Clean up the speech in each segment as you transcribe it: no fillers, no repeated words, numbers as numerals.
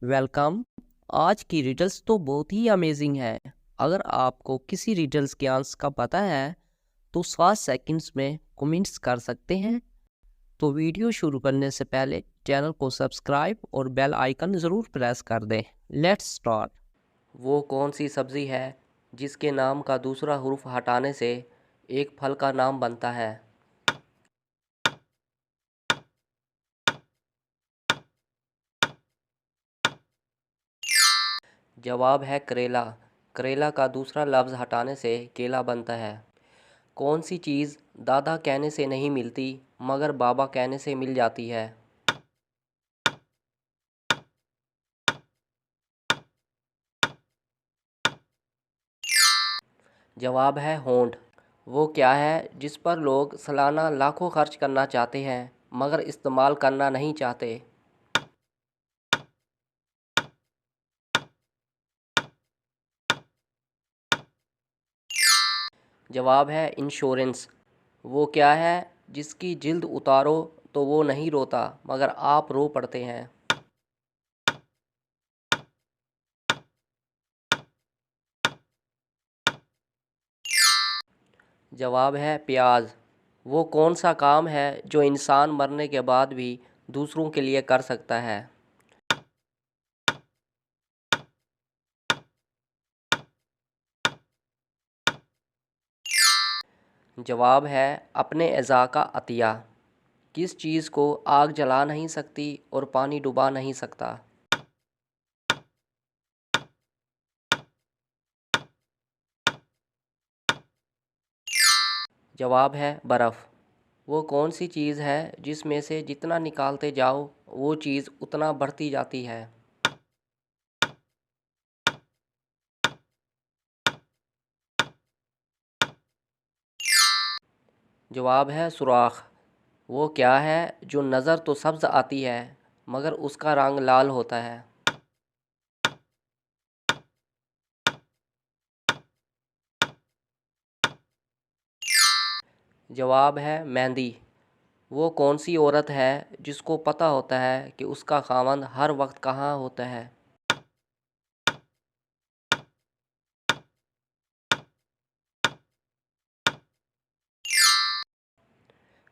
Welcome. आज की riddles तो बहुत ही अमेजिंग है। अगर आपको किसी रिडल्स के आंसर का पता है तो 7 सेकंड्स में कमेंट्स कर सकते हैं। तो वीडियो शुरू करने से पहले चैनल को सब्सक्राइब और बेल आइकन ज़रूर प्रेस कर दें। Let's start. वो कौन सी सब्ज़ी है जिसके नाम का दूसरा हुर्फ हटाने से एक फल का नाम बनता है? जवाब है करेला। करेला का दूसरा लफ्ज़ हटाने से केला बनता है। कौन सी चीज़ दादा कहने से नहीं मिलती मगर बाबा कहने से मिल जाती है? जवाब है होंठ। वो क्या है जिस पर लोग सालाना लाखों खर्च करना चाहते हैं मगर इस्तेमाल करना नहीं चाहते? जवाब है इंश्योरेंस। वो क्या है जिसकी जिल्द उतारो तो वो नहीं रोता मगर आप रो पड़ते हैं? जवाब है प्याज। वो कौन सा काम है जो इंसान मरने के बाद भी दूसरों के लिए कर सकता है? जवाब है अपने अज़ा का अतिया। किस चीज़ को आग जला नहीं सकती और पानी डुबा नहीं सकता? जवाब है बर्फ़। वो कौन सी चीज़ है जिसमें से जितना निकालते जाओ वो चीज़ उतना बढ़ती जाती है? जवाब है सुराख। वो क्या है जो नज़र तो सब्ज़ आती है मगर उसका रंग लाल होता है? जवाब है मेहंदी। वो कौन सी औरत है जिसको पता होता है कि उसका ख़ावंद हर वक्त कहाँ होता है?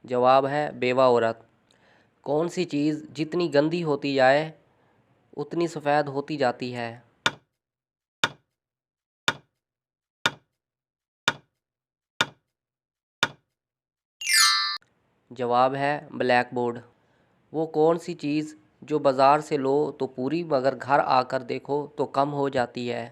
जवाब है बेवा औरत। कौन सी चीज़ जितनी गंदी होती जाए उतनी सफ़ेद होती जाती है? जवाब है ब्लैक बोर्ड। वो कौन सी चीज़ जो बाज़ार से लो तो पूरी मगर घर आकर देखो तो कम हो जाती है?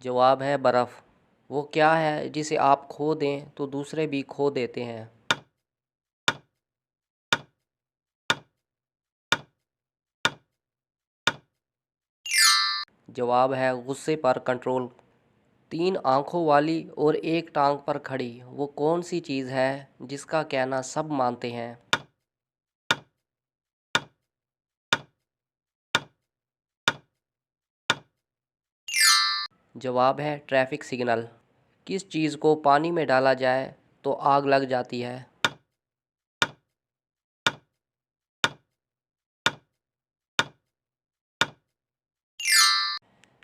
जवाब है बर्फ़। वो क्या है जिसे आप खो दें तो दूसरे भी खो देते हैं? जवाब है गुस्से पर कंट्रोल। तीन आँखों वाली और एक टांग पर खड़ी वो कौन सी चीज़ है जिसका कहना सब मानते हैं? जवाब है ट्रैफिक सिग्नल। किस चीज़ को पानी में डाला जाए तो आग लग जाती है?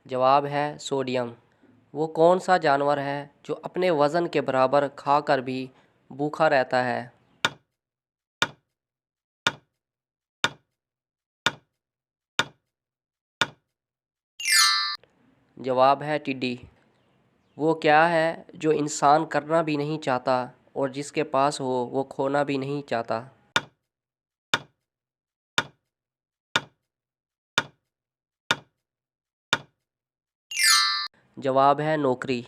जवाब है सोडियम। वो कौन सा जानवर है जो अपने वज़न के बराबर खाकर भी भूखा रहता है? जवाब है टिड्डी। वो क्या है जो इंसान करना भी नहीं चाहता और जिसके पास हो वो खोना भी नहीं चाहता? जवाब है नौकरी।